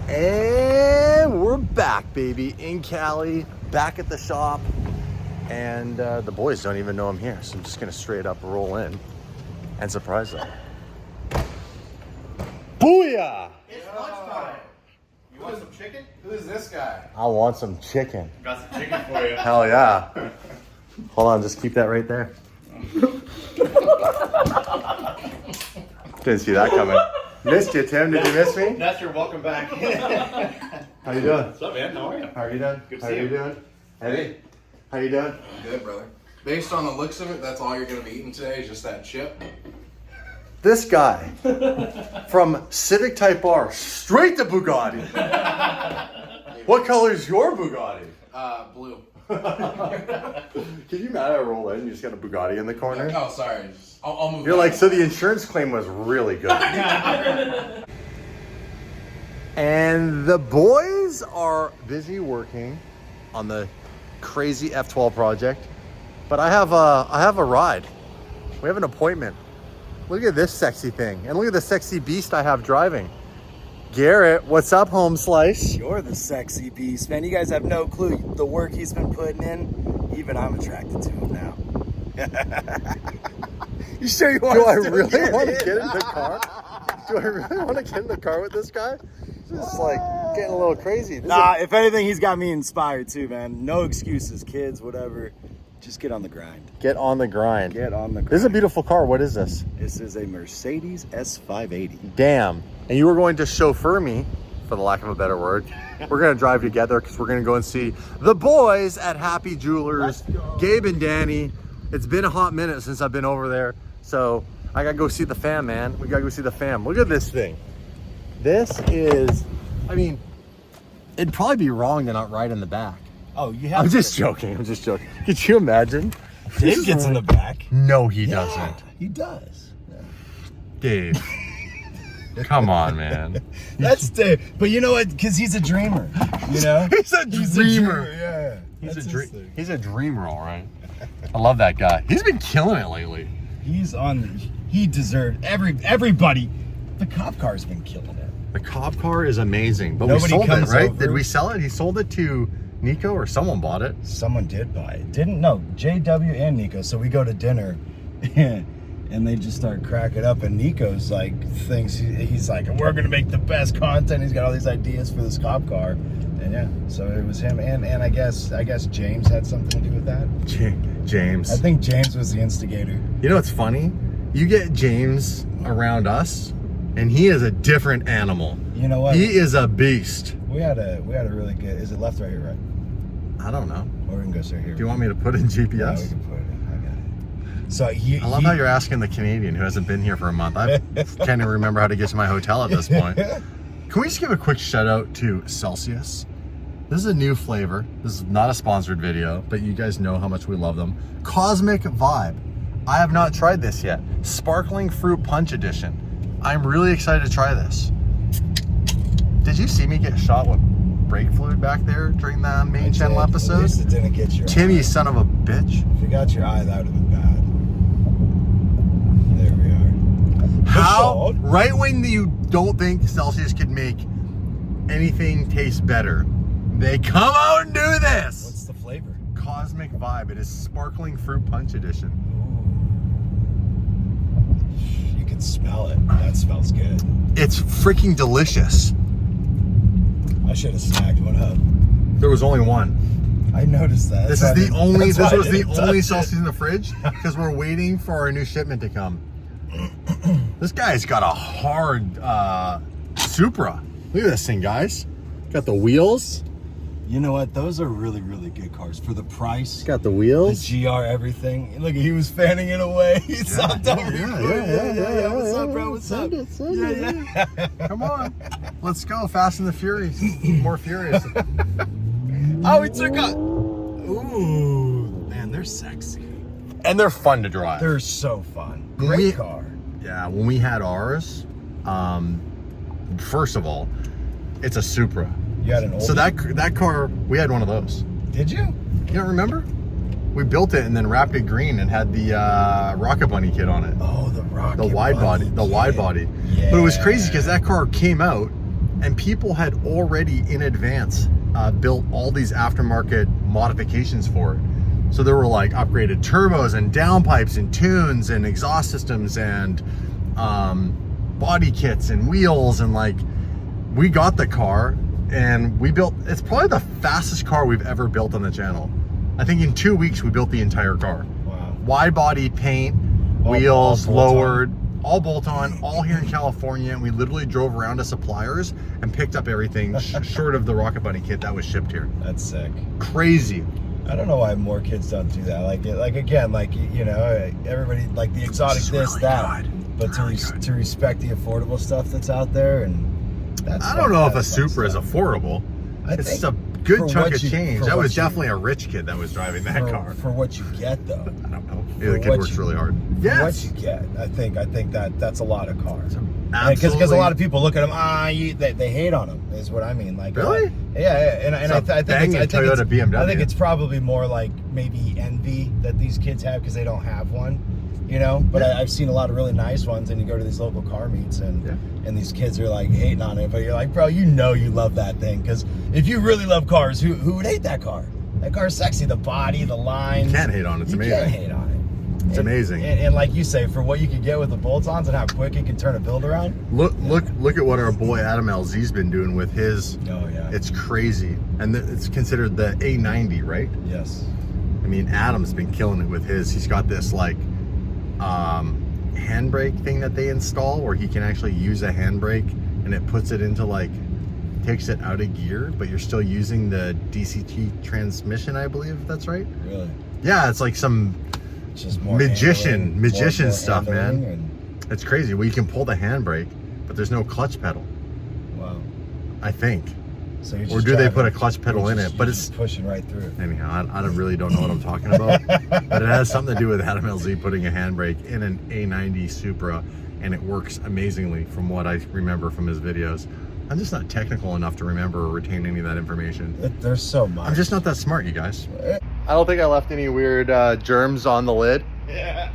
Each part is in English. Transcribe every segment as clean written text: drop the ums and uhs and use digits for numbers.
And we're back, baby, in Cali, back at the shop. And the boys don't even know I'm here, so I'm just gonna straight up roll in and surprise them. Booyah! It's lunchtime. You want some chicken? Who is this guy? I want some chicken. Got some chicken for you. Hell yeah. Hold on, just keep that right there. Didn't see that coming. Missed you, Tim. Did you miss me? That's your welcome back. How you doing? What's up, man? How are you? How are you doing? Good to How see you you. doing? Hey, how you doing? Good, brother. Based on the looks of it, that's all you're going to be eating today is just that chip. This guy, from Civic Type R, straight to Bugatti. What color is your Bugatti? Blue. Can you imagine I roll in and you just got a Bugatti in the corner? Oh, sorry. I'll move. You're that. like, so the insurance claim was really good. And the boys are busy working on the crazy F12 project, but I have a ride. We have an appointment. Look at this sexy thing, and look at the sexy beast I have driving. Garrett, what's up, home slice? You're the sexy beast, man. You guys have no clue the work he's been putting in. Even I'm attracted to him now. You sure you want Do I to really want to get in the car? Do I really want to get in the car with this guy? Just like getting a little crazy. Nah, if anything, he's got me inspired too, man. No excuses, kids, whatever. Just get on the grind. Get on the grind. Get on the grind. This is a beautiful car. What is this? This is a Mercedes S580. Damn. And you were going to chauffeur me, for the lack of a better word. We're going to drive together because we're going to go and see the boys at Happy Jewelers, Gabe and Danny. It's been a hot minute since I've been over there. So I got to go see the fam, man. We got to go see the fam. Look at this thing. This is, I mean, it'd probably be wrong to not ride in the back. Oh, you have I'm just joking. I'm just joking. Could you imagine? Dave gets in the back. No, he doesn't. He does. Dave. Come on, man. That's Dave. But you know what? Because he's a dreamer. You know? He's a dreamer. Yeah. He's That's a his thing. he's a dreamer, all right. I love that guy. He's been killing it lately. He's on. He deserved everybody. The cop car's been killing it. The cop car is amazing, but Nobody we sold it, comes right? over. Did we sell it? He sold it to Nico, or someone bought it. Someone did buy it. Didn't know. JW and Nico. So we go to dinner, and they just start cracking up. And Nico's like, thinks he's like, we're gonna make the best content. He's got all these ideas for this cop car, and yeah. So it was him, and I guess James had something to do with that. James. I think James was the instigator. You know what's funny? You get James around us, and he is a different animal. You know what? He is a beast. We had a really good. Is it left, right, or right? I don't know. Or we can go straight here. Do you want me to put in GPS? Yeah, we can put it in. I got it. So I love how you're asking the Canadian who hasn't been here for a month. I can't even remember how to get to my hotel at this point. Can we just give a quick shout out to Celsius? This is a new flavor. This is not a sponsored video, but you guys know how much we love them. Cosmic Vibe. I have not tried this yet. Sparkling Fruit Punch Edition. I'm really excited to try this. Did you see me get shot with brake fluid back there during the main channel episode? At least it didn't get your Tim, eye. you son of a bitch. If you got your eye, that would have been bad. There we are. How? Right when you don't think Celsius could make anything taste better, they come out and do this. What's the flavor? Cosmic Vibe. It is Sparkling Fruit Punch Edition. Ooh. You can smell it. That smells good. It's freaking delicious. I should have snagged one up. There was only one. I noticed that. This That's is why the only. that's why This I was the didn't only touch it. Celsius in the fridge because we're waiting for our new shipment to come. This guy's got a hard Supra. Look at this thing, guys. Got the wheels. You know what? Those are really, really good cars for the price. Got the The wheels. GR, everything. Look, he was fanning it away. He stopped over. Yeah. What's up, bro? What's up? Yeah. Come on, let's go. Fast and the Furious. More furious. Oh, he took a. Ooh, man, they're sexy. And they're fun to drive. They're so fun. When Great we- car. Yeah, when we had ours, first of all, it's a Supra. You had an old. So that car, we had one of those. Did you? You don't remember? We built it and then wrapped it green and had the Rocket Bunny kit on it. Oh, the Rocket The wide Bunny body. The wide kit. body. Yeah. But it was crazy because that car came out And people had already in advance built all these aftermarket modifications for it. So there were like upgraded turbos and downpipes and tunes and exhaust systems and body kits and wheels, and like we got the car and we built, it's probably the fastest car we've ever built on the channel. I think in 2 weeks we built the entire car. Wow. Wide body paint, wheels lowered, all bolt on, all here in California, and we literally drove around to suppliers and picked up everything short of the Rocket Bunny kit that was shipped here. That's sick. Crazy. I don't know why more kids don't do that. Like again, like, you know, everybody like the exotic this, really that, good. But to respect the affordable stuff that's out there, and that's. I don't know if a Supra is affordable. It's a good chunk of change. That was definitely a rich kid that was driving that car. For what you get, though. I don't know. Yeah, the kid works really hard. For what you get, I think that's a lot of cars. Absolutely. Because a lot of people look at them, they hate on them. Is what I mean. Like really? Yeah. And I think Toyota BMW. I think it's probably more like maybe envy that these kids have because they don't have one. You know, but I've seen a lot of really nice ones, and you go to these local car meets, and these kids are like hating on it, but you're like, bro, you know you love that thing, because if you really love cars, who would hate that car? That car's sexy, the body, the lines. You can't hate on it. It's amazing. You can't hate on it. It's amazing. And like you say, for what you can get with the bolt-ons and how quick it can turn a build around. Look at what our boy Adam LZ's been doing with his. Oh yeah. It's crazy, and it's considered the A90, right? Yes. I mean, Adam's been killing it with his. He's got this like handbrake thing that they install where he can actually use a handbrake, and it puts it into like, takes it out of gear, but you're still using the DCT transmission, I believe that's right. Really? Yeah, it's like some just more magician more stuff, man. It's crazy. Well, you can pull the handbrake, but there's no clutch pedal. Wow. I think. So or do they put a clutch pedal in it? But it's pushing right through. Anyhow, I really don't know what I'm talking about. But it has something to do with Adam LZ putting a handbrake in an A90 Supra, and it works amazingly from what I remember from his videos. I'm just not technical enough to remember or retain any of that information. There's so much. I'm just not that smart, you guys. I don't think I left any weird germs on the lid. Yeah.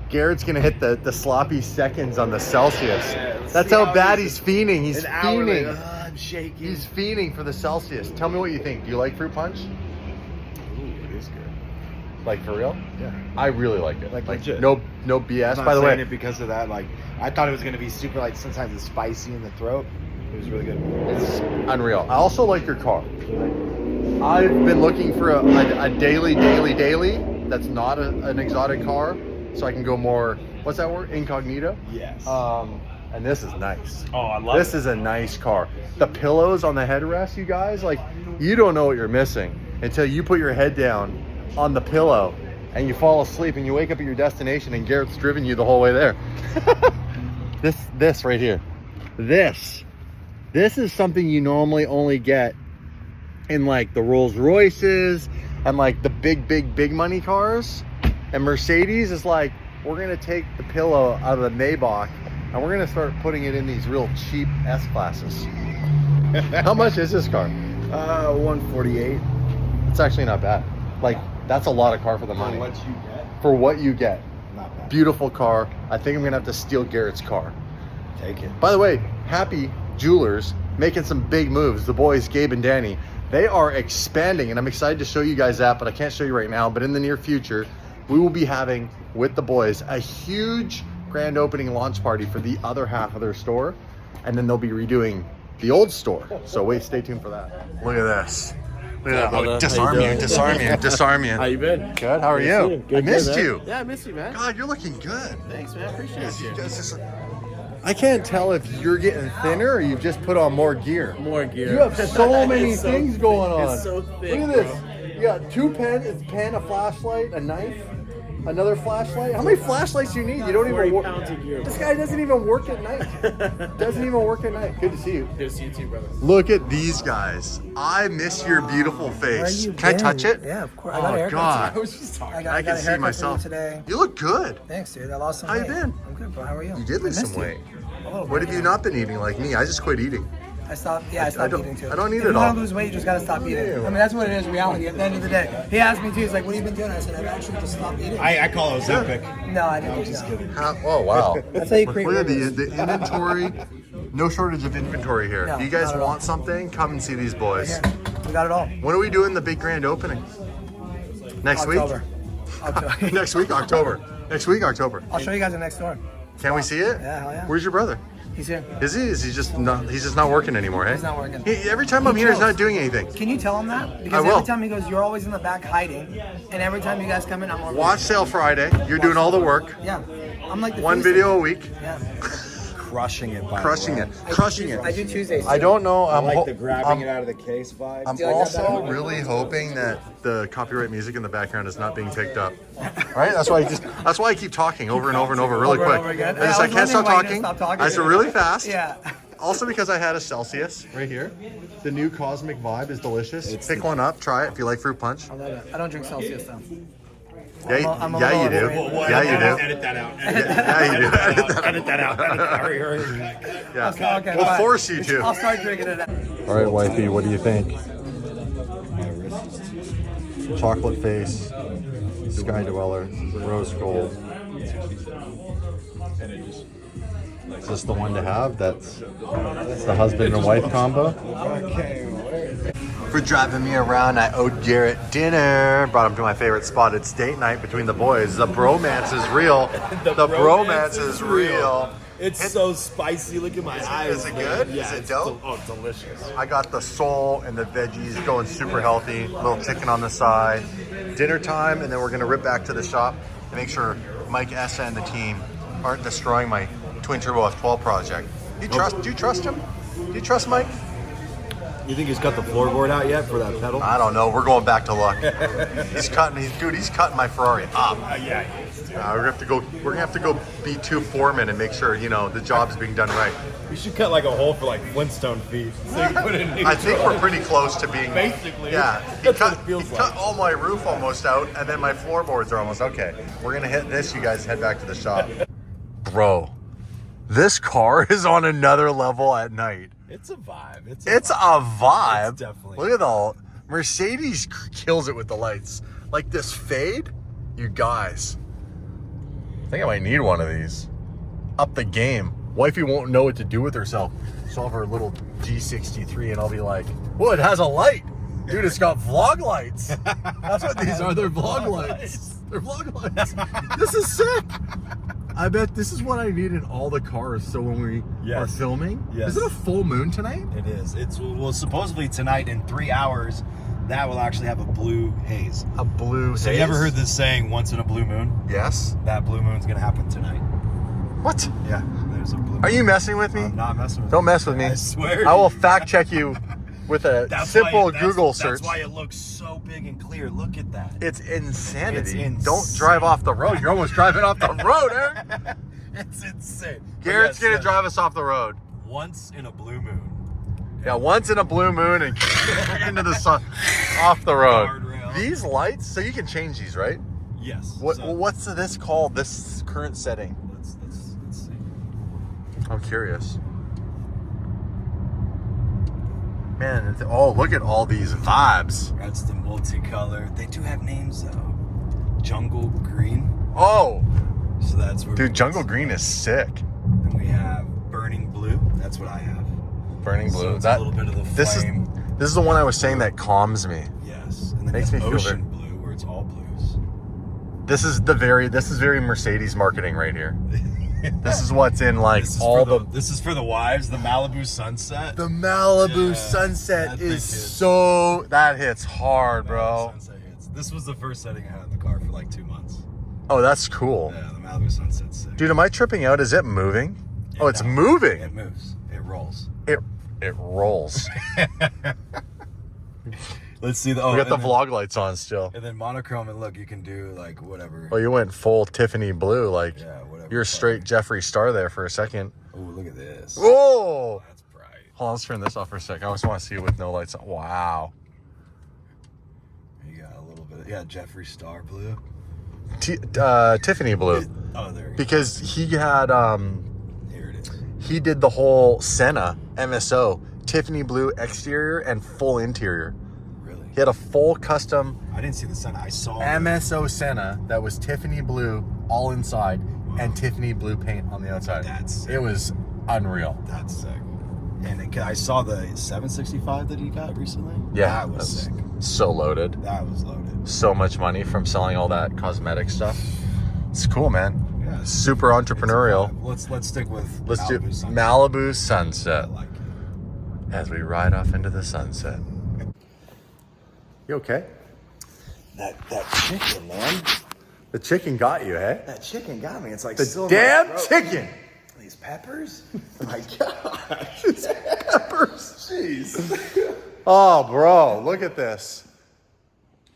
Garrett's gonna hit the sloppy seconds on the Celsius. That's how bad he's fiending. He's fiending. I'm shaking. He's fiending for the Celsius. Tell me what you think. Do you like fruit punch? Ooh, it is good. Like for real? Yeah. I really like it. Like legit. No BS. I'm By the way, it because of that. Like I thought it was gonna be super, like sometimes it's spicy in the throat. It was really good. It's unreal. I also like your car. I've been looking for a daily that's not an exotic car, so I can go more, what's that word? Incognito? Yes. And this is nice. Oh, I love it. This is a nice car. The pillows on the headrest, you guys, like, you don't know what you're missing until you put your head down on the pillow and you fall asleep and you wake up at your destination and Garrett's driven you the whole way there. This right here. This is something you normally only get in like the Rolls Royces and like the big money cars. And Mercedes is like, we're gonna take the pillow out of the Maybach and we're gonna start putting it in these real cheap S-classes. How much is this car? 148. It's actually not bad. Like, that's a lot of car for the money. For what you get? For what you get. Not bad. Beautiful car. I think I'm gonna have to steal Garrett's car. Take it. By the way, Happy Jewelers making some big moves. The boys, Gabe and Danny, they are expanding, and I'm excited to show you guys that, but I can't show you right now. But in the near future, we will be having, with the boys, a huge grand opening launch party for the other half of their store, and then they'll be redoing the old store. So wait, stay tuned for that. Look at this. Look at that. Oh, disarm you. How you been? Good. How are you? Good, I missed man. you. Yeah, I missed you, man. God, you're looking good. Thanks, man. Appreciate you. I can't tell if you're getting thinner or you've just put on more gear. More gear. You have so many so things going on. It's so thick. Look at this. You got 2 pens, a pen, a flashlight, a knife, another flashlight. How many flashlights do you need? You don't even work. This guy doesn't even work at night. Doesn't even work at night. Good to see you. Good to see you too, brother. Look at these guys. I miss your beautiful face. Can I touch it? Yeah, of course. Oh, God. I was just talking. I can see myself. Today. You look good. Thanks, dude. I lost some How weight. you been? I'm good, bro. How are you? You did lose some weight. Oh, What have you not been eating like me? I just quit eating. I stopped. Yeah, I stopped eating too. I don't eat if it you all. want to lose weight, you just gotta stop eating. I mean, that's what it is. Reality. At the end of the day, he asked me too. He's like, "What have you been doing?" I said, "I've actually just stopped eating." I call it Ozempic. No, I didn't. I'm just kidding. Oh wow! That's how you create. Look at rumors. the inventory No shortage of inventory here. No, you guys not at all. want something? Come and see these boys. Yeah, we got it all. When are we doing the big grand opening? Next October. week? Next week, October. Next week, October. I'll show you guys the next door. Can we see it? Yeah, hell yeah. Where's your brother? He's here. Is he? Is he just not? He's just not working anymore, hey? He's not working. Every time I'm here, he's not doing anything. Can you tell him that? Because I will. every time he goes, you're always in the back hiding, and every time you guys come in, I'm over Watch Sale Friday. You're doing all the work. Yeah, I'm like the One face video of- a week. Yeah, Crushing it, by Crushing the it. way. Crushing it. I do Tuesdays. I don't know. I I'm like ho- the grabbing it out of the case vibe. I'm Do you like that also better? really hoping that the copyright music in the background is not being picked up. Right? That's why I keep talking over and over and over really Over and quick. over again? I just I I was can't stop wondering why you talking. didn't stop talking. I said really fast. Yeah. Also because I had a Celsius right here. The new Cosmic Vibe is delicious. Pick one up, try it if you like fruit punch. I love it. I don't drink Celsius though. Yeah, I'm a yeah, you little do. afraid. Yeah, you do. Edit that out. Yeah, you do. Edit that out. Hurry, hurry. Yeah. Okay, We'll fine. force you to. I'll start drinking it. All right, wifey, what do you think? Chocolate face, sky dweller, rose gold. Is this the one to have? That's the husband and wife combo. For driving me around, I owed Garrett dinner. Brought him to my favorite spot. It's date night between the boys. The bromance is real. The bromance is real. It's so spicy. Look at my eyes. Is it man. good? Yeah, Is it it's dope? delicious. I got the sole and the veggies going super healthy. Little chicken on the side. Dinner time, and then we're gonna rip back to the shop and make sure Mike Essa and the team aren't destroying my twin turbo F12 project. Do you trust him? Do you trust Mike? You think he's got the floorboard out yet for that pedal? I don't know. We're going back to luck. He's cutting my Ferrari up. Yeah, he is. We're gonna have to go be two foremen and make sure the job's being done right. We should cut like a hole for like Flintstone feet. So you can put it in I think we're pretty close to being. Basically, Yeah. He that's what cut, it feels he like. cut all my roof almost out, and then my floorboards are almost okay. We're gonna hit this. You guys head back to the shop. Bro, this car is on another level at night. It's a vibe. It's a vibe. It's definitely Look at the Mercedes kills it with the lights. Like this fade, you guys. I think I might need one of these. Up the game. Wifey won't know what to do with herself. She'll have her little G63 and I'll be like, well, it has a light. Dude, it's got vlog lights. That's what these are. They're vlog lights. They're vlog lights. This is sick. I bet this is what I need in all the cars. So when we are filming, is it a full moon tonight? It is. Well, supposedly tonight in 3 hours, that will actually have a blue haze. A blue So you ever heard this saying, once in a blue moon? Yes. That blue moon's going to happen tonight. What? Yeah, there's a blue moon. Are you messing with me? I'm not messing with you. Don't mess with me. I swear. I will fact check you with a simple Google search. That's why it looks so big and clear. Look at that. It's insanity. It's insane. Don't drive off the road. You're almost driving off the road, Eric. It's insane. Garrett's gonna drive us off the road. Once in a blue moon. Yeah, once in a blue moon and into the sun, off the road. Guardrail. These lights, so you can change these, right? Yes. What's this called? This current setting? Let's see. I'm curious. Man, look at all these vibes. That's the multicolor. They do have names though. Jungle Green. Oh, So that's where. dude, Jungle Green is sick. Then we have Burning Blue. That's what I have. Burning So blue. it's a little bit of the flame. This is the one I was saying that calms me. Yes. And then Makes you me have feel Ocean Blue, where it's all blues. This is very Mercedes marketing right here. This is what's in like This is all for the This is for the wives. The Malibu Sunset. the Malibu Yeah, Sunset that is thing hits. that hits hard, bro. Sunset hits. This was the first setting I had in the car for like 2 months. Oh, that's cool. Yeah, the Malibu Sunset's sick. Dude, am I tripping out? Is it moving? Oh, it's No, moving. It moves. It rolls. It rolls. Let's see the. We got the and then- vlog lights on still. And then monochrome, and look, you can do like whatever. Oh, you went full Tiffany blue, like Yeah, whatever. you're straight Jeffree Star there for a second. Oh, look at this. Whoa! That's bright. Hold on, let's turn this off for a sec. I just want to see it with no lights on. Wow. You got a little bit. Jeffree Star blue. Tiffany blue. Oh, there. You go. Because he had Here it is. he did the whole Senna MSO Tiffany blue exterior and full interior. Really? He had a full custom I didn't see the sun. I saw. MSO Senna that was Tiffany blue all inside and Tiffany blue paint on the outside. That's sick. It was unreal. That's sick. And I saw the 765 that he got recently. Yeah, that was that's sick. so loaded. That was loaded. So much money from selling all that cosmetic stuff. It's cool, man. Yeah, Super entrepreneurial. Let's stick with Let's do Malibu Sunset. Malibu I Sunset like it. as we ride off into the sunset. You okay? That chicken, man. The chicken got you, hey? That chicken got me. It's like The still in my damn throat. chicken! These peppers? My God. Peppers. Jeez. Oh, bro, look at this.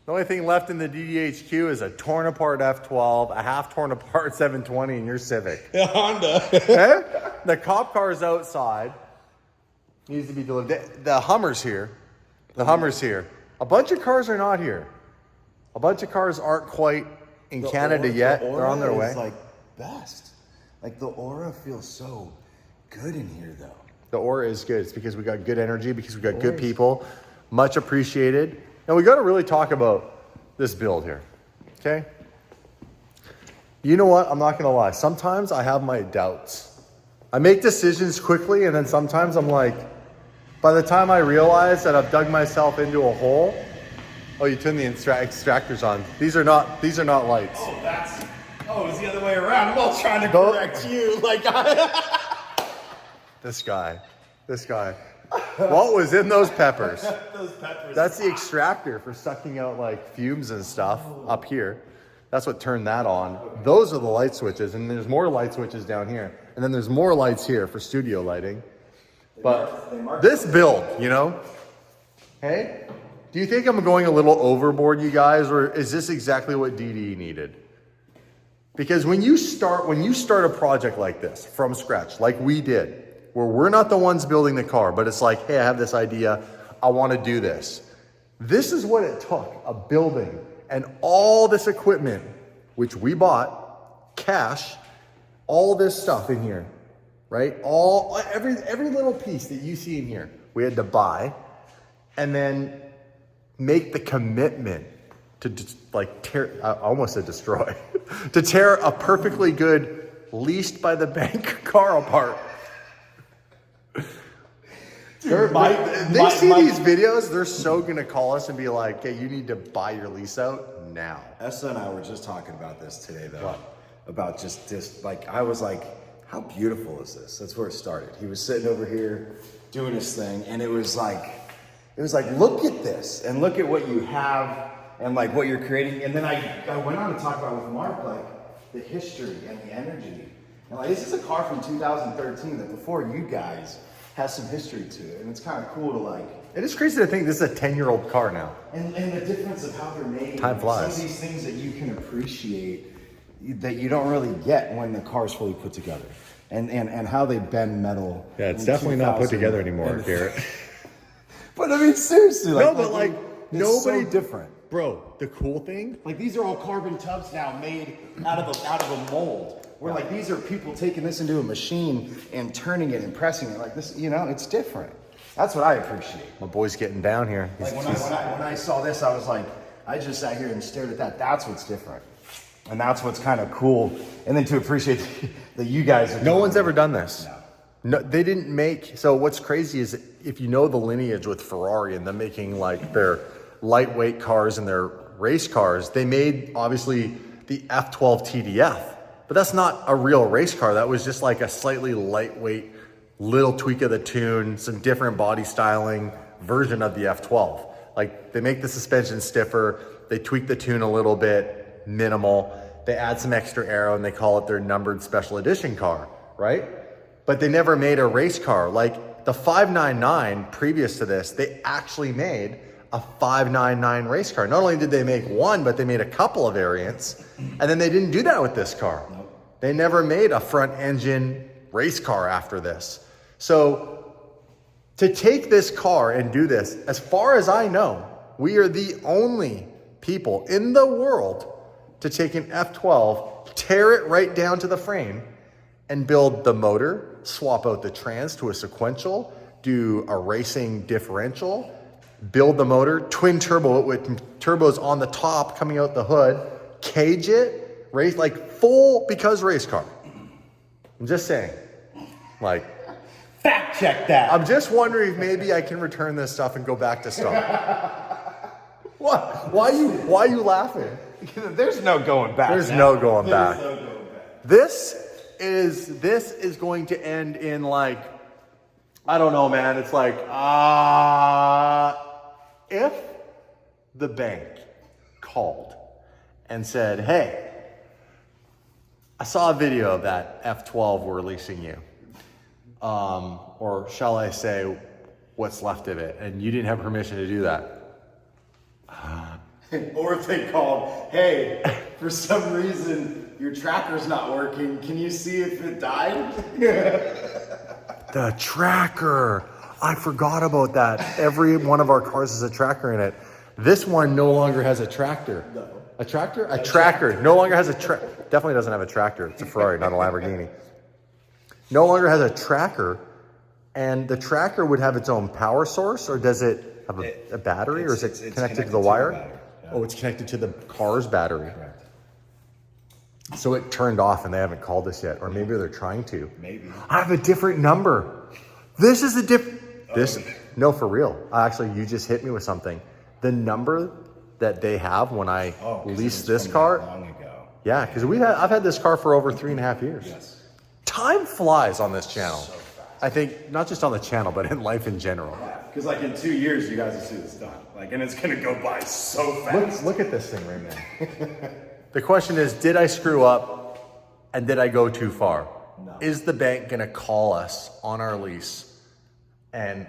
The only thing left in the DDHQ is a torn apart F12, a half torn apart 720, and your Civic. The Honda. Eh? The cop car's outside. Needs to be delivered. The Hummer's here. The Hummer's here. A bunch of cars are not here. A bunch of cars aren't quite in Canada yet. They're on their way. It's like best. Like the aura feels so good in here, though. The aura is good. It's because we got good energy, because we got good people. Much appreciated. And we got to really talk about this build here. Okay? You know what? I'm not going to lie. Sometimes I have my doubts. I make decisions quickly, and then sometimes I'm like, by the time I realize that I've dug myself into a hole, oh, you turn the extractors on. These are not lights. Oh, it was the other way around. I'm all trying to Go- correct you. Like, This guy. What was in those peppers? those peppers. That's the extractor for sucking out like fumes and stuff up here. That's what turned that on. Those are the light switches, and there's more light switches down here. And then there's more lights here for studio lighting. But this build, you know, hey, do you think I'm going a little overboard, you guys, or is this exactly what DDE needed? Because when you start a project like this from scratch, like we did, where we're not the ones building the car, but it's like, hey, I have this idea, I want to do this. This is what it took, a building and all this equipment, which we bought, cash, all this stuff in here, right? Every little piece that you see in here, we had to buy, and then make the commitment to tear, I almost said destroy, to tear a perfectly good, leased by the bank car apart. They see these videos, they're so gonna call us and be like, hey, you need to buy your lease out now. Esther and I were just talking about this today, though. What? About just like, I was like, how beautiful is this? That's where it started. He was sitting over here doing his thing, and it was like, look at this, and look at what you have, and like what you're creating. And then I went on to talk about with Mark, like the history and the energy. And like, this is a car from 2013 that before you guys has some history to it, and it's kind of cool to like. It is crazy to think this is a 10-year-old car now. And the difference of how they're made. Time flies. Some of these things that you can appreciate that you don't really get when the car's fully put together. And how they bend metal. Yeah, it's in definitely not put 2000 together anymore, and- Garrett. But I mean, seriously, like, It's nobody so different. Bro, the cool thing, Like, these are all carbon tubs now made out of a mold. Where like these are people taking this into a machine and turning it and pressing it like this. You know, it's different. That's what I appreciate. my boy's getting down here. Like when I saw this, I was like, I just sat here and stared at that. That's what's different, and that's what's kind of cool. And then to appreciate that you guys are. No one's ever done this. No, they didn't make. So what's crazy is if you know the lineage with Ferrari and them making like their lightweight cars and their race cars, they made obviously the F12 TDF, but that's not a real race car. That was just like a slightly lightweight, little tweak of the tune, some different body styling version of the F12. Like they make the suspension stiffer, they tweak the tune a little bit, minimal. They add some extra aero and they call it their numbered special edition car, right? But they never made a race car. Like the 599 previous to this, they actually made a 599 race car. Not only did they make one, but they made a couple of variants. And then they didn't do that with this car. They never made a front engine race car after this. So to take this car and do this, as far as I know, we are the only people in the world to take an F12, tear it right down to the frame, and build the motor, swap out the trans to a sequential, do a racing differential, build the motor, twin turbo it with turbos on the top coming out the hood, cage it, race like full because race car. I'm just saying, like Fact check that. I'm just wondering if maybe I can return this stuff and go back to stock. What? Why are you laughing? There's no going back. There's no going back. This is going to end in like, I don't know, man. It's like, if the bank called and said, hey, I saw a video of that F12 we're leasing you. Or shall I say, what's left of it, and you didn't have permission to do that. Or if they called, hey, for some reason your tracker's not working, can you see if it died? The tracker. I forgot about that. Every one of our cars has a tracker in it. This one no longer has a tractor. No. A tractor? A tracker. No longer has a definitely doesn't have a tractor. It's a Ferrari, not a Lamborghini. No longer has a tracker, and the tracker would have its own power source, or does it have a battery, or is it connected to the wire? Yeah. Oh, it's connected to the car's battery. Correct. So it turned off and they haven't called us yet, or maybe they're trying to. Maybe. I have a different number. This is a different, no, for real. Actually, you just hit me with something. The number that they have when I leased this car. Long ago. Yeah, because I've had this car for over 3.5 years. Yes. Time flies on this channel. So fast. I think not just on the channel, but in life in general. Because like in 2 years, you guys will see this done. Like, and it's gonna go by so fast. Look at this thing right now. The question is, did I screw up and did I go too far? No. Is the bank gonna call us on our lease? And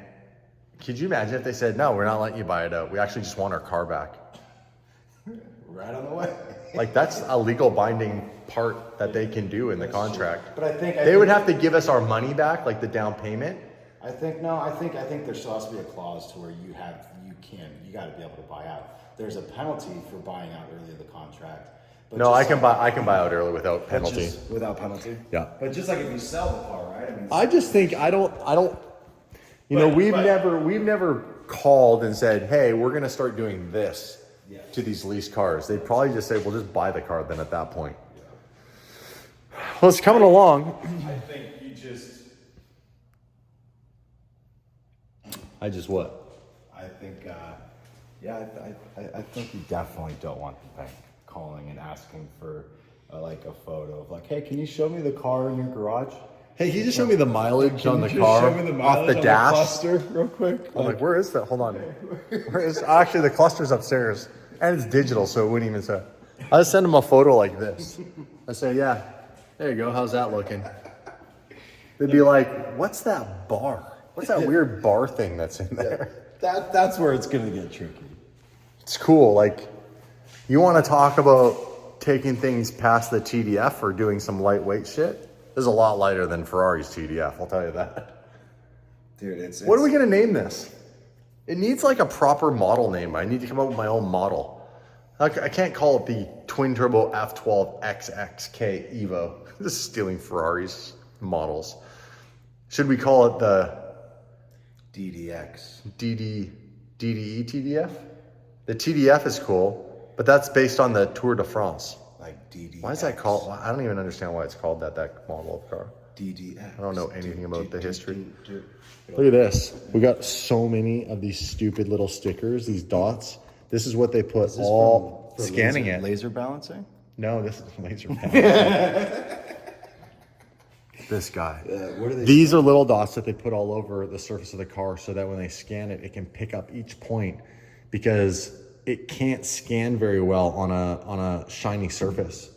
could you imagine if they said, no, we're not letting you buy it out. We actually just want our car back. Right on the way. Like, that's a legal binding part that they can do in the contract. But I think They would have to give us our money back, like the down payment. I think there still has to be a clause to where you got to be able to buy out. There's a penalty for buying out early in the contract. But No, I can buy out early without but penalty. just without penalty. Yeah. But just like if you sell the car, right? I mean, I just think I don't. You know, we've never called and said, "Hey, we're going to start doing this to these lease cars." They'd probably just say, "Well, just buy the car." Then at that point, well, it's coming along. I think you just. I just what? I think, I think you definitely don't want the bank calling and asking for like a photo of like, hey, can you show me the car in your garage? Hey, can you just show me the mileage on the Can you car just show me the off the mileage on dash? cluster real quick. I'm like, where is that? Hold on. Where is actually the cluster's upstairs and it's digital, so it wouldn't even say. I just send them a photo like this. I say, yeah, there you go. How's that looking? They'd be like, what's that bar? What's that weird bar thing that's in there? That's where it's gonna get tricky. It's cool. Like, you want to talk about taking things past the TDF or doing some lightweight shit? This is a lot lighter than Ferrari's TDF, I'll tell you that. Dude, What are we going to name this? It needs like a proper model name. I need to come up with my own model. Like, I can't call it the twin turbo F12 XXK Evo. This is stealing Ferrari's models. Should we call it the DDX. DDE TDF? The TDF is cool, but that's based on the Tour de France. Like DDX. Why is that called? I don't even understand why it's called that model of car. DDX. I don't know anything about the history. Look at this. We got so many of these stupid little stickers, these dots. This is what they put all scanning it. Laser balancing? No, this is laser balancing. This guy. What are they? These are little dots that they put all over the surface of the car so that when they scan it, it can pick up each point because it can't scan very well on a shiny surface.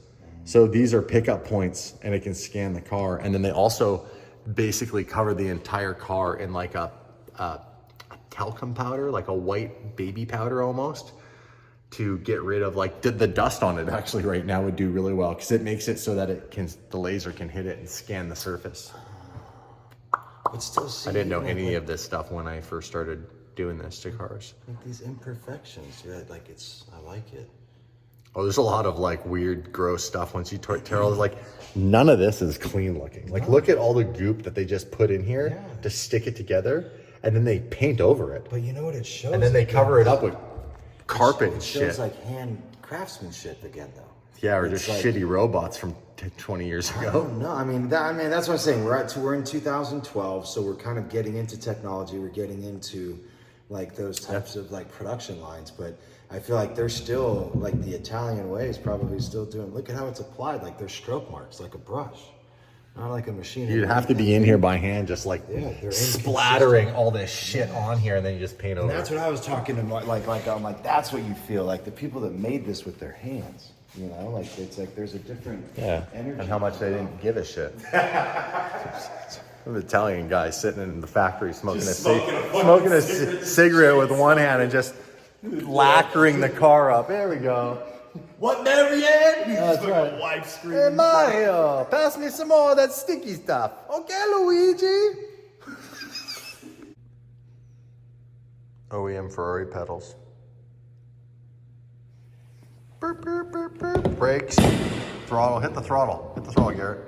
So these are pickup points and it can scan the car. And then they also basically cover the entire car in like a talcum powder, like a white baby powder almost, to get rid of like the dust on it. Actually right now would do really well because it makes it so that the laser can hit it and scan the surface. But still see, I didn't know any of this stuff when I first started doing this to cars. like these imperfections. Yeah, like I like it. Oh, there's a lot of like weird, gross stuff once you tear all this. Like, none of this is clean looking. Like, look at all the goop that they just put in here to stick it together, and then they paint over it. But you know what it shows? And then they cover it up with carpet and It shows shit. like hand craftsmanship again, though. Yeah, or It's just like- shitty robots from 20 years ago. No, I mean that's what I'm saying. We're in 2012, so we're kind of getting into technology. We're getting into like those types of like production lines, but I feel like they're still like the Italian way is probably still doing. Look at how it's applied. Like there's stroke marks, like a brush, not like a machine. You'd have to be in here by hand, just like they're splattering all this shit on here, and then you just paint over. And that's what I was talking about. Like I'm like that's what you feel like the people that made this with their hands. You know, like it's like there's a different energy. And how much they didn't give a shit. An Italian guy sitting in the factory smoking a cigarette with one hand and just lacquering the car up. There we go. What, Marianne? That's right. Wife scream. Hey Mario, pass me some more of that sticky stuff. Okay, Luigi. OEM Ferrari pedals. Burp, burp, burp, burp. Brakes. Throttle. Hit the throttle. Hit the throttle, Garrett.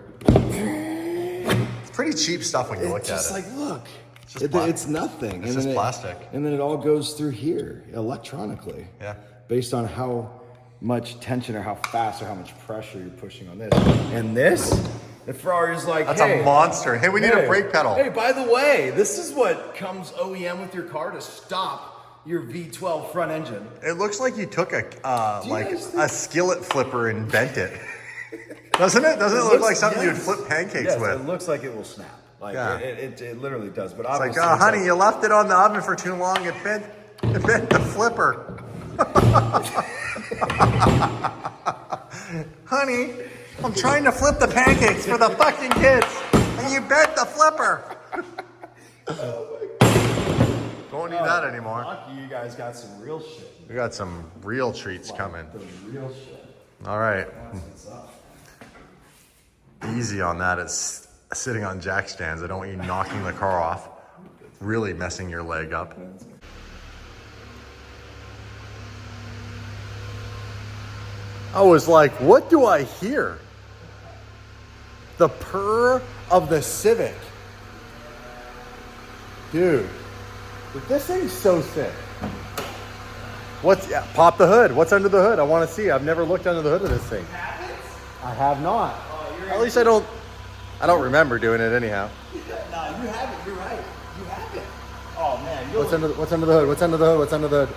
It's pretty cheap stuff when you look at Just it. like look, just pla- it's nothing. It's And just then plastic. And then it all goes through here electronically. Yeah. Based on how much tension or how fast or how much pressure you're pushing on this. And this, the Ferrari's like, That's hey, a monster. Hey, we need a brake pedal. Hey, by the way, this is what comes OEM with your car to stop your V12 front engine. It looks like you took a guys think- a skillet flipper and bent it. Doesn't it? Doesn't it look like something you'd flip pancakes Yes, with? it looks like it will snap. Like Yeah. it literally does. But It's like, obviously, oh, honey, you left it on the oven for too long. It bent the flipper. Honey, I'm trying to flip the pancakes for the fucking kids, and you bent the flipper. Don't need that anymore. Lucky you guys got some real shit. We got some real treats coming. The real shit. All right. What's up? Easy on that. It's sitting on jack stands. I don't want you knocking the car off, really messing your leg up. I was like, what do I hear? The purr of the Civic. Dude, this thing's so sick. Pop the hood. What's under the hood? I want to see. I've never looked under the hood of this thing. I have not. At least I don't remember doing it anyhow. No, you have it. You're right. You have it. Oh man. What's under the hood? What's under the hood? What's under the hood?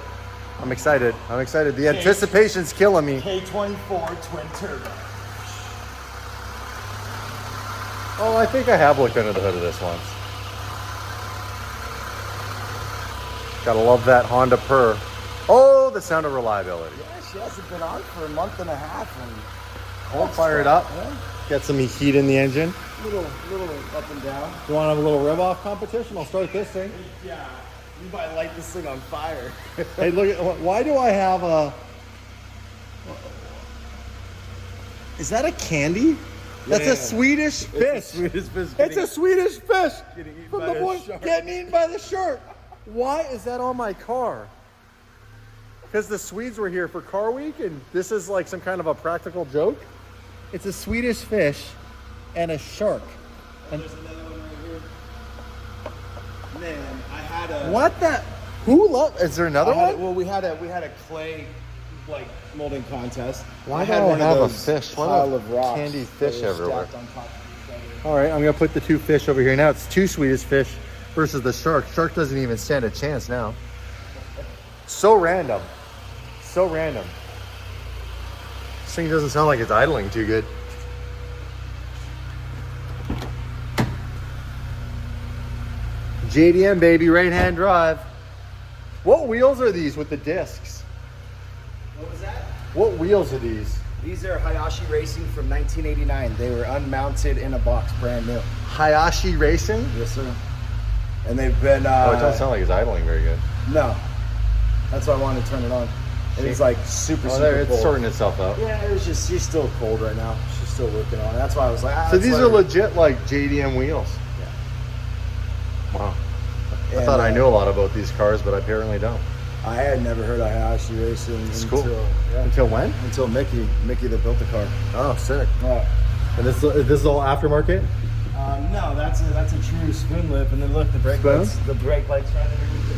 I'm excited. The anticipation's killing me. K24 twin turbo. Oh, I think I have looked under the hood of this once. Gotta love that Honda purr. Oh, the sound of reliability. Yeah, she hasn't been on for a month and a half. And Hold, fire it up. Yeah. Get some heat in the engine. Little up and down. You want to have a little rev off competition? I'll start this thing. Yeah. You might light this thing on fire. Hey, look at, why do I have a... Is that a candy? That's Yeah. a Swedish fish. It's a Swedish fish. Getting eaten From by the a boy shark. getting eaten by the shark. Why is that on my car? Because the Swedes were here for Car Week, and this is like some kind of a practical joke. It's a Swedish fish and a shark. And There's another one right here. Man, I had a... what the? Is there another one? Well, we had a clay like molding contest. Why had do I one of have a those fish? Why do I pile have of rocks candied that fish were everywhere? stacked on top of each other. All right, I'm gonna put the two fish over here. Now it's two Swedish fish versus the shark. Shark doesn't even stand a chance now. So random. So random. This thing doesn't sound like it's idling too good. JDM baby, right hand drive. What wheels are these with the discs? What was that? What wheels are these? These are Hayashi Racing from 1989. They were unmounted in a box, brand new. Hayashi Racing? Yes, sir. And they've been. Oh, it doesn't sound like it's idling very good. No, that's why I wanted to turn it on. And it's like super, Oh, super there, it's cold. sorting itself out. Yeah, it was just she's still cold right now. She's still working on it. That's why I was like. So these are legit like JDM wheels. Yeah. Wow. I And, thought I knew a lot about these cars, but I apparently don't. I had never heard of Hayashi Racing It's until cool. yeah, Until when? until Mickey that built the car. Oh, sick. Yeah. And this is all aftermarket? No, that's a true spoon lip, and then look, the brake Spoon? lights. The brake lights right underneath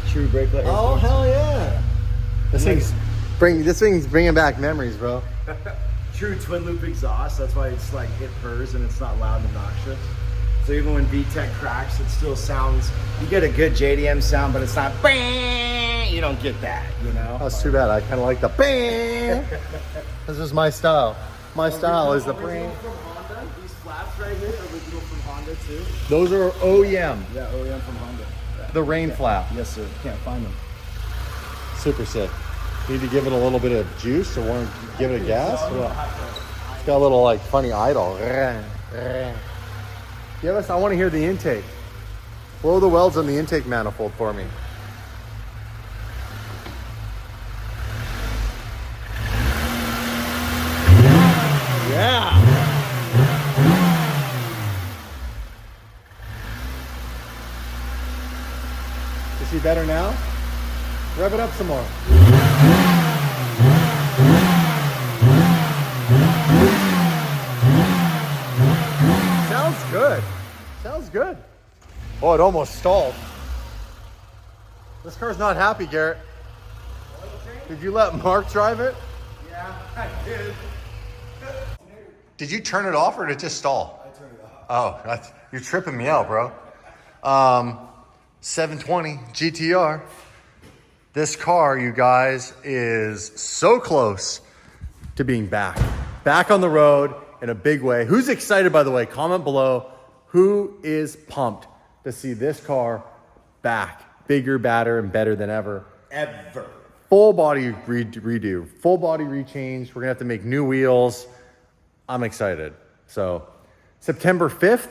it. True brake light. Oh, hell yeah. This thing's This thing's bringing back memories, bro. True twin loop exhaust. That's why it's like it purrs and it's not loud and obnoxious. So even when VTEC cracks, it still sounds. You get a good JDM sound, but it's not. Bang! You don't get that, you know. That's too bad. I kind of like the bang. This is my style. My style is the bang. From Honda. These flaps right here, original from Honda too. Those are OEM. Yeah, OEM from Honda. Yeah. The rain flap. Yes, sir. Can't find them. Super sick. Need to give it a little bit of juice, or want to give it a gas? It's got a little like funny idle. Give us. I want to hear the intake. Blow the welds on the intake manifold for me. Yeah. Is he better now? Rev it up some more. Sounds good. Sounds good. Oh, it almost stalled. This car's not happy, Garrett. Did you let Mark drive it? Yeah, I did. Did you turn it off or did it just stall? I turned it off. Oh, you're tripping me out, bro. 720 GTR. This car, you guys, is so close to being back. Back on the road in a big way. Who's excited, by the way? Comment below. Who is pumped to see this car back? Bigger, badder, and better than ever. Ever. Full body redo. Full body rechange. We're going to have to make new wheels. I'm excited. So, September 5th,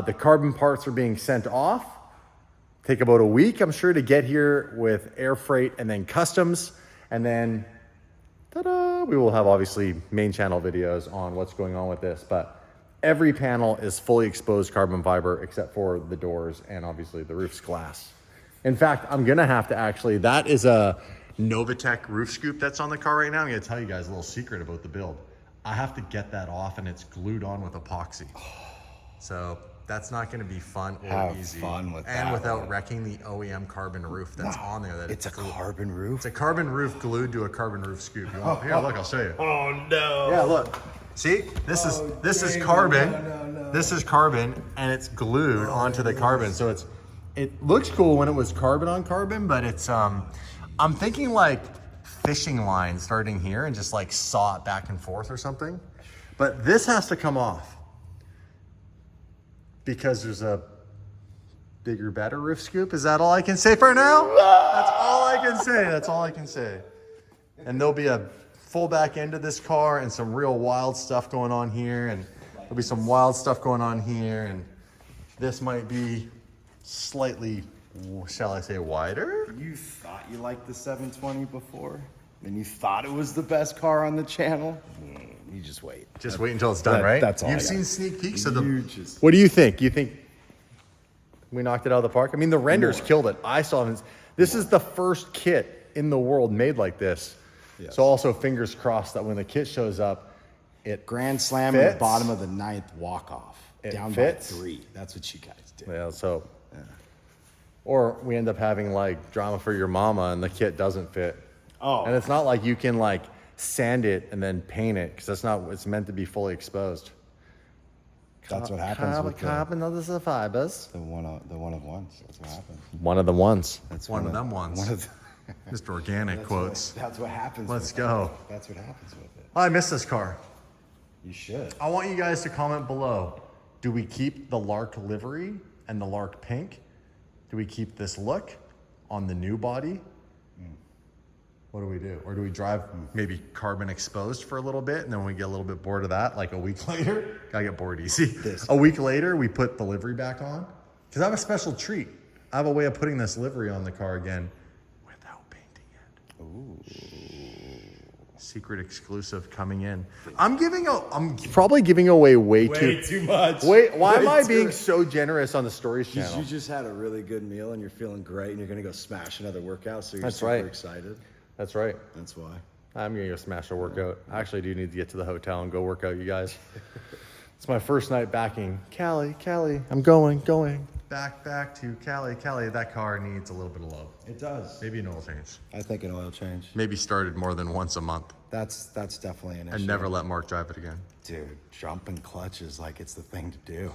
the carbon parts are being sent off. Take about a week, I'm sure, to get here with air freight and then customs. And then, ta-da, we will have obviously main channel videos on what's going on with this. But every panel is fully exposed carbon fiber except for the doors and obviously the roof's glass. In fact, I'm going to have to actually, that is a Novitec roof scoop that's on the car right now. I'm going to tell you guys a little secret about the build. I have to get that off and it's glued on with epoxy. So that's not going to be fun or Have easy. fun with and that without one. wrecking the OEM carbon roof that's on there. That It's a glued. carbon roof. It's a carbon roof glued to a carbon roof scoop. You want, here, look, I'll show you. Oh no. Yeah, look. See, this is carbon. No. This is carbon, and it's glued onto the carbon. So it looks cool when it was carbon on carbon, but it's I'm thinking like fishing line starting here and just like saw it back and forth or something. But this has to come off because there's a bigger, better roof scoop. Is that all I can say for now? That's all I can say. That's all I can say. And there'll be a full back end of this car and some real wild stuff going on here. And there'll be some wild stuff going on here. And this might be slightly, shall I say, wider? You thought you liked the 720 before? And you thought it was the best car on the channel? You just wait. Just wait until it's done, right? That's all. You've seen sneak peeks of You them. just- What do you think? You think we knocked it out of the park? I mean, the renders killed it. I saw it. This is the first kit in the world made like this. Yes. So also fingers crossed that when the kit shows up, it Grand Slam at fits. the bottom of the ninth walk off. It Down fits. by 3. That's what you guys did. Yeah, so. Or we end up having like drama for your mama and the kit doesn't fit. Oh. And it's not like you can like sand it and then paint it because that's not, it's meant to be fully exposed. That's what happens with carbon of the fibers. the one of ones. That's what happens. One of the ones. That's one of them ones. One of Mr. Organic quotes. That's what happens. Let's with go. It. That's what happens with it. I miss this car. You should. I want you guys to comment below. Do we keep the Lark livery and the Lark pink? Do we keep this look on the new body? What do we do? Or do we drive maybe carbon exposed for a little bit and then when we get a little bit bored of that, like a week later, gotta get bored easy. A week later, we put the livery back on. Because I have a special treat. I have a way of putting this livery on the car again without painting it. Ooh. Secret exclusive coming in. I'm probably giving away way too much. Wait, why am I being so generous on the stories channel? You just had a really good meal and you're feeling great and you're gonna go smash another workout, so you're That's super right. excited. That's right. That's why. I'm gonna go smash a workout. I actually do need to get to the hotel and go work out, you guys. It's my first night backing. Callie, I'm going. back to Cali. Cali, that car needs a little bit of love. It does. Maybe an oil change. I think an oil change. Maybe started more than once a month. That's definitely an issue. And never let Mark drive it again. Dude, jumping clutches like it's the thing to do.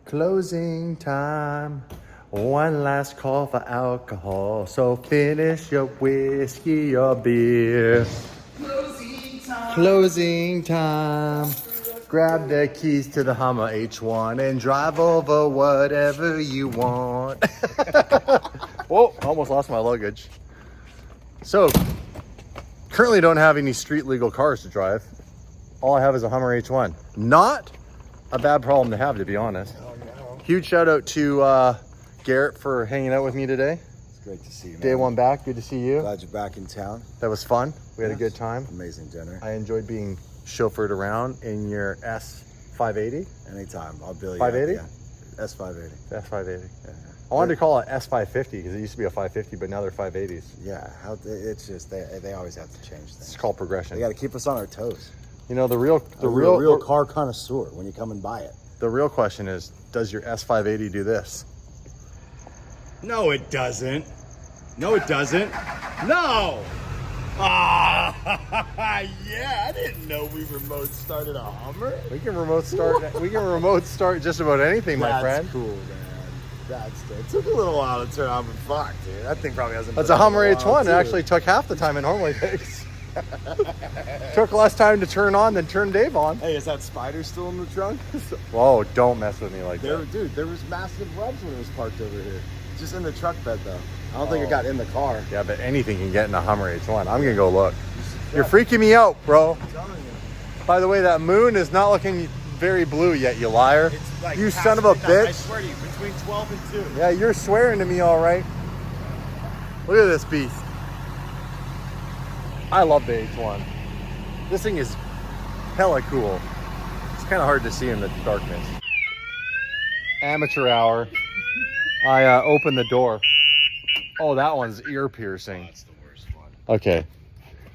Closing time. One last call for alcohol. So finish your whiskey or beer. Closing time. Grab the keys to the Hummer H1 and drive over whatever you want. Whoa, almost lost my luggage. So, currently don't have any street legal cars to drive. All I have is a Hummer H1. Not a bad problem to have, to be honest. Huge shout out to Garrett for hanging out with me today. It's great to see you, man. Day one back, good to see you. Glad you're back in town. That was fun. We had a good time. Amazing dinner. I enjoyed being chauffeured around in your S580. Anytime. I'll bill you. 580? Yeah. S580. S580. Yeah. I wanted to call it S550 because it used to be a 550, but now they're 580s. Yeah. It's just they always have to change things. It's called progression. They got to keep us on our toes. You know, the real real car connoisseur when you come and buy it. The real question is, does your S580 do this? No, it doesn't. No, it doesn't. No. Ah, yeah. I didn't know we remote started a Hummer. We can remote start just about anything, my friend. That's cool, man. It took a little while to turn on, but fuck, dude. That thing probably hasn't. That's been a Hummer in a while, H1. It too. actually took half the time it normally takes. Took less time to turn on than turn Dave on. Hey, is that spider still in the trunk? Whoa, don't mess with me like that. Dude, there was massive rubs when it was parked over here. Just in the truck bed, though. I don't think it got in the car. Yeah, but anything can get in a Hummer H1. I'm gonna go look. You're freaking me out, bro. I'm telling you. By the way, that moon is not looking very blue yet, you liar. It's like You past son of a midnight. I bitch. swear to you, between 12 and 2. Yeah, you're swearing to me, all right. Look at this beast. I love the H1. This thing is hella cool. It's kind of hard to see in the darkness. Amateur hour. I opened the door. Oh, that one's ear piercing. That's the worst one. Okay.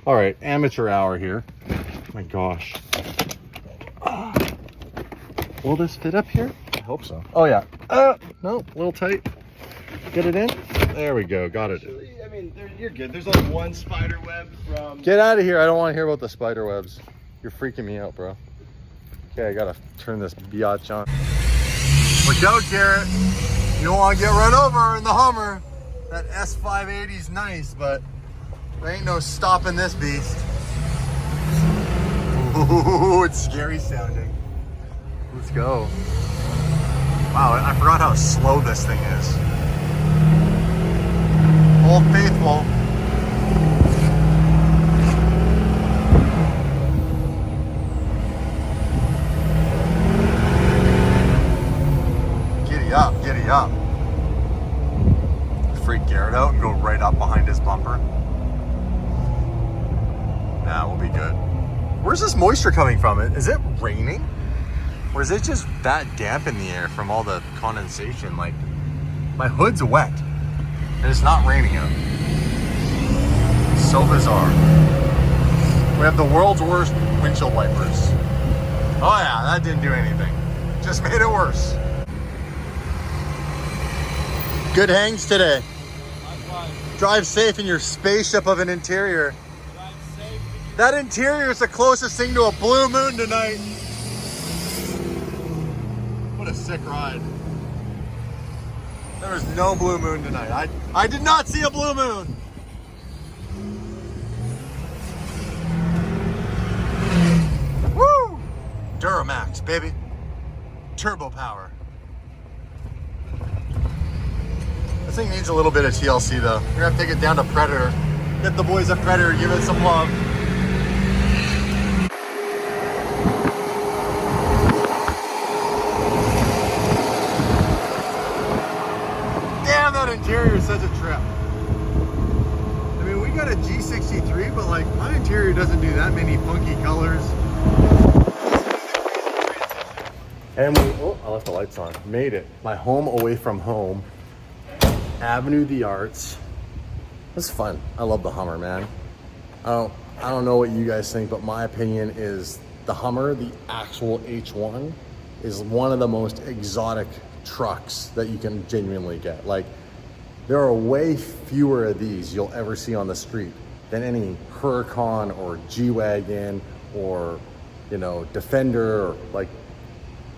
All right, amateur hour here. My gosh. Will this fit up here? I hope so. Oh yeah. No, a little tight. Get it in. There we go. Got it. I mean, you're good. There's only one spider web from... Get out of here. I don't want to hear about the spider webs. You're freaking me out, bro. Okay, I gotta turn this biatch on. Look out, Garrett. You don't want to get run over in the Hummer. That S580's nice, but there ain't no stopping this beast. Ooh, it's scary sounding. Let's go. Wow, I forgot how slow this thing is. Old Faithful. Giddy up, giddy up. Freak Garrett out and go right up behind his bumper. Nah, we'll be good. Where's this moisture coming from? Is it raining? Or is it just that damp in the air from all the condensation? Like, my hood's wet and it's not raining out. So bizarre. We have the world's worst windshield wipers. Oh yeah, that didn't do anything. Just made it worse. Good hangs today. Drive safe in your spaceship of an interior. That interior is the closest thing to a blue moon tonight. What a sick ride. There was no blue moon tonight. I did not see a blue moon. Woo! Duramax, baby. Turbo power. This thing needs a little bit of TLC though. We're gonna have to take it down to Predator. Get the boys at Predator, give it some love. Damn, that interior is such a trip. I mean, we got a G63, but like, my interior doesn't do that many funky colors. And I left the lights on. Made it. My home away from home. Avenue of the Arts. It's fun. I love the Hummer, man. I don't know what you guys think, but my opinion is the Hummer, the actual H1, is one of the most exotic trucks that you can genuinely get. Like, there are way fewer of these you'll ever see on the street than any Huracan or G-Wagon or, you know, Defender. Or, like,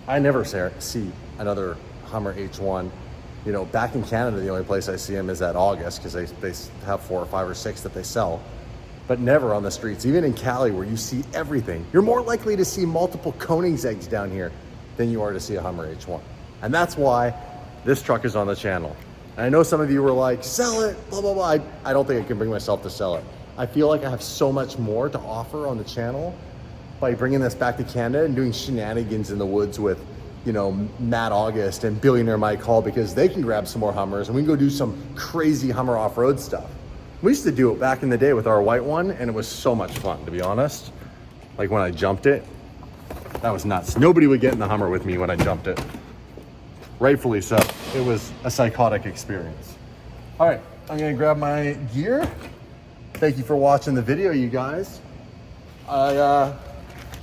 I never see another Hummer H1. You know, back in Canada, the only place I see them is at August, because they have 4 or 5 or 6 that they sell, but never on the streets. Even in Cali, where you see everything, you're more likely to see multiple Koenigseggs down here than you are to see a Hummer H1. And that's why this truck is on the channel. And I know some of you were like, sell it, blah, blah, blah. I don't think I can bring myself to sell it. I feel like I have so much more to offer on the channel by bringing this back to Canada and doing shenanigans in the woods with, you know, Matt August and Billionaire Mike Hall, because they can grab some more Hummers and we can go do some crazy Hummer off-road stuff. We used to do it back in the day with our white one, and it was so much fun, to be honest. Like, when I jumped it, that was nuts. Nobody would get in the Hummer with me when I jumped it. Rightfully so. It was a psychotic experience. All right, I'm gonna grab my gear. Thank you for watching the video, you guys. I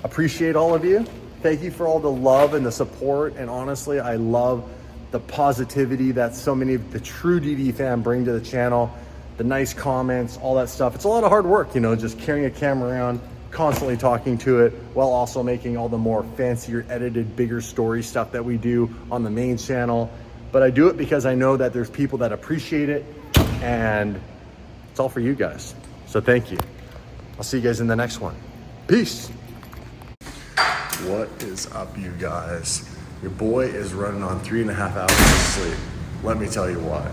appreciate all of you. Thank you for all the love and the support. And honestly, I love the positivity that so many of the true DDE fan bring to the channel, the nice comments, all that stuff. It's a lot of hard work, you know, just carrying a camera around, constantly talking to it, while also making all the more fancier, edited, bigger story stuff that we do on the main channel. But I do it because I know that there's people that appreciate it, and it's all for you guys. So thank you. I'll see you guys in the next one. Peace. What is up, you guys? Your boy is running on 3.5 hours of sleep. Let me tell you why.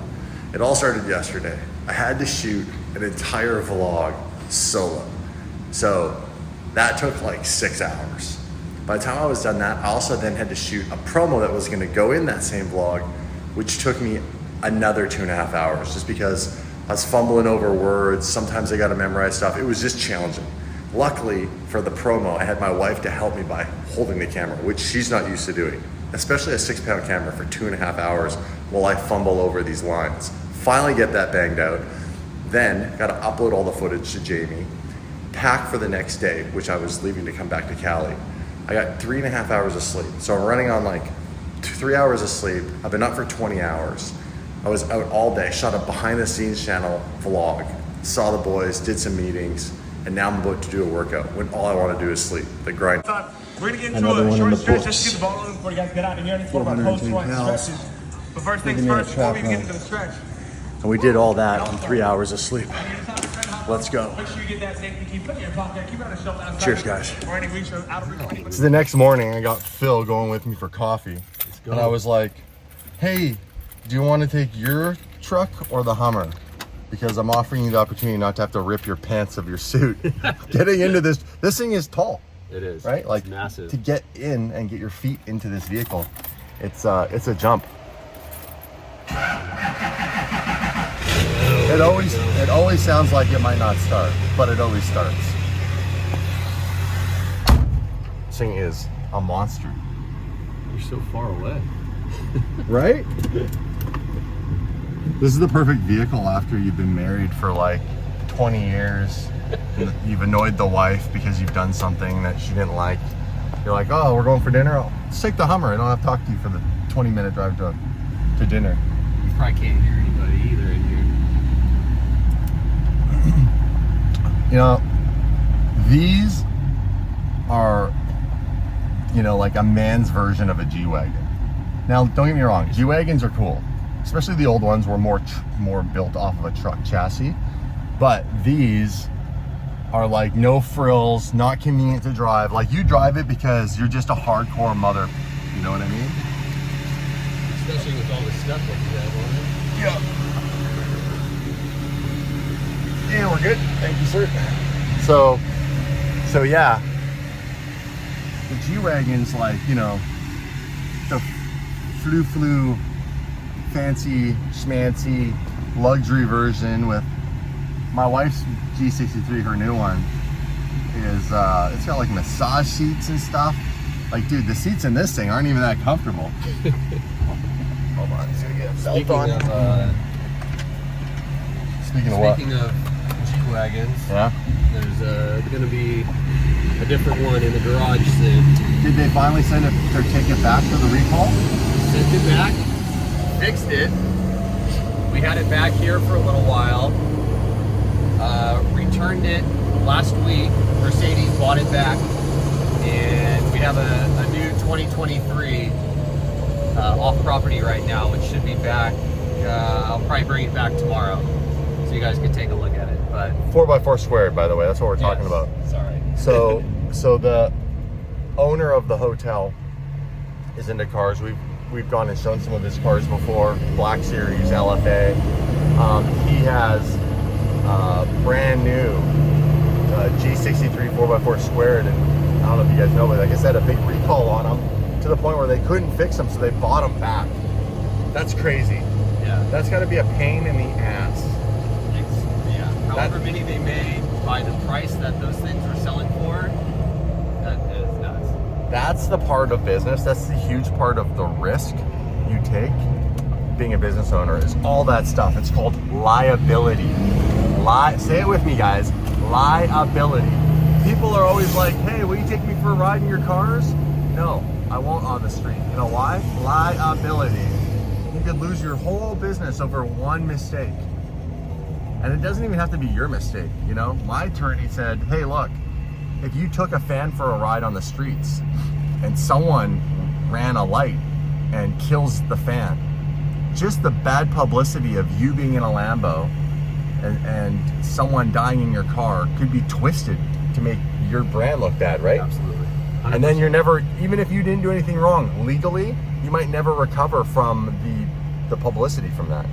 It all started yesterday. I had to shoot an entire vlog solo. So that took like 6 hours. By the time I was done that, I also then had to shoot a promo that was gonna go in that same vlog, which took me another 2.5 hours, just because I was fumbling over words. Sometimes I gotta memorize stuff. It was just challenging. Luckily for the promo, I had my wife to help me by holding the camera, which she's not used to doing, especially a 6-pound camera for 2.5 hours while I fumble over these lines. Finally get that banged out. Then got to upload all the footage to Jamie, pack for the next day, which I was leaving to come back to Cali. I got 3.5 hours of sleep. So I'm running on like 3 hours of sleep. I've been up for 20 hours. I was out all day, shot a behind the scenes channel vlog, saw the boys, did some meetings, and now I'm about to do a workout when all I want to do is sleep, the grind. We're gonna get into a short stretch just to get the ball in before you guys get out of here. It's one of our post-run stretches. But first things first, before we get into the stretch. And we did all that on 3 hours of sleep. Let's go. Make sure you get that safety key. Put it in your pocket. Keep it on the shelf outside. Cheers, guys. Or any reach out of reach. So the next morning, I got Phil going with me for coffee. And I was like, hey, do you want to take your truck or the Hummer? Because I'm offering you the opportunity not to have to rip your pants of your suit. Getting into this thing is tall. It is. Right? Like, it's massive. To get in and get your feet into this vehicle, it's a jump. It always sounds like it might not start, but it always starts. This thing is a monster. You're so far away. Right? This is the perfect vehicle after you've been married for like 20 years. You've annoyed the wife because you've done something that she didn't like. You're like, oh, we're going for dinner? Let's take the Hummer. I don't have to talk to you for the 20-minute drive to dinner. You probably can't hear anybody either in here. You know, these are, you know, like a man's version of a G-Wagon. Now, don't get me wrong, G-Wagons are cool. Especially the old ones were more built off of a truck chassis. But these are like no frills, not convenient to drive. Like, you drive it because you're just a hardcore mother. You know what I mean? Especially with all the stuff that you have on it. Yeah. Yeah, we're good. Thank you, sir. So yeah. The G-Wagon's like, you know, the flu fancy schmancy luxury version. With my wife's G63, her new one, is it's got like massage seats and stuff. Like, dude, the seats in this thing aren't even that comfortable. Hold on, it's gonna get a belt on. Speaking of what? Speaking of G-Wagons, yeah, there's gonna be a different one in the garage soon. Did they finally send it, their ticket back for the recall? Sent it back, fixed it. We had it back here for a little while. Returned it last week. Mercedes bought it back, and we have a new 2023 off property right now, which should be back. I'll probably bring it back tomorrow, so you guys can take a look at it. But 4x4 squared, by the way. That's what we're talking about. Sorry. So the owner of the hotel is into cars. We've gone and shown some of his cars before. Black Series, LFA. He has brand new G63 4x4 squared, and I don't know if you guys know, but like I said, a big recall on them to the point where they couldn't fix them, so they bought them back. That's crazy. Yeah. That's got to be a pain in the ass. Yeah. However many they made by the price that those things were selling for, that is nuts. That's the part of business. That's the huge part of the risk you take being a business owner, is all that stuff. It's called liability. Say it with me, guys. Liability. People are always like, hey, will you take me for a ride in your cars? No, I won't on the street. You know why? Liability. You could lose your whole business over one mistake. And it doesn't even have to be your mistake, you know? My attorney said, hey, look, if you took a fan for a ride on the streets and someone ran a light and kills the fan, just the bad publicity of you being in a Lambo and someone dying in your car could be twisted to make your brand look bad, right? Absolutely. 100%. And then you're never, even if you didn't do anything wrong legally, you might never recover from the publicity from that.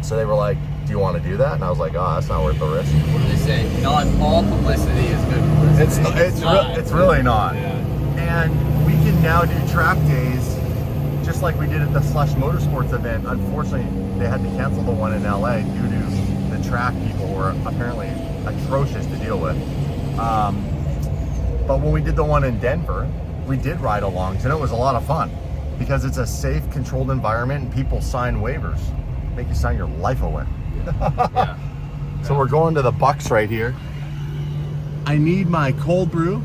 So they were like, do you want to do that? And I was like, oh, that's not worth the risk. What do they say? Not all publicity is good publicity. It's really not. Yeah. And we can now do track days just like we did at the Slush Motorsports event. Unfortunately, they had to cancel the one in LA due to the track people who were apparently atrocious to deal with. But when we did the one in Denver, we did ride alongs, and it was a lot of fun because it's a safe, controlled environment, and people sign waivers, make you sign your life away. Yeah. So we're going to the Bucks right here. I need my cold brew.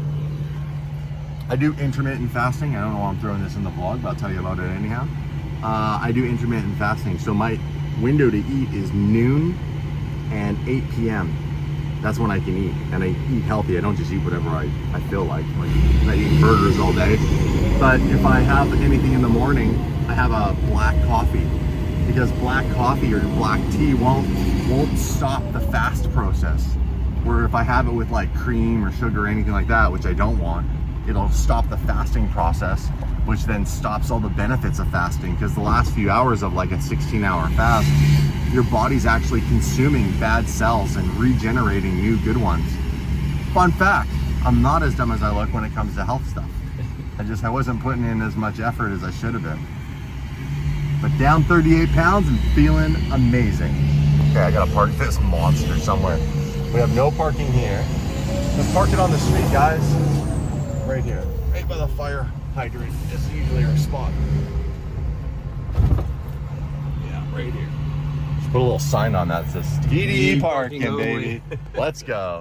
I do intermittent fasting. I don't know why I'm throwing this in the vlog, but I'll tell you about it anyhow. I do intermittent fasting, so my window to eat is noon and 8 p.m. That's when I can eat, and I eat healthy. I don't just eat whatever I feel like I eat burgers all day. But if I have anything in the morning, I have a black coffee, because black coffee or black tea won't stop the fast process. Where if I have it with like cream or sugar or anything like that, which I don't want, it'll stop the fasting process, which then stops all the benefits of fasting, because the last few hours of like a 16-hour fast, your body's actually consuming bad cells and regenerating new good ones. Fun fact, I'm not as dumb as I look when it comes to health stuff. I wasn't putting in as much effort as I should have been. But down 38 pounds and feeling amazing. Okay, I gotta park this monster somewhere. We have no parking here. Let's park it on the street, guys. Right here, right by the fire hydrant. It's usually our spot. Yeah, right here. Just put a little sign on that that says DDE parking, baby. Let's go.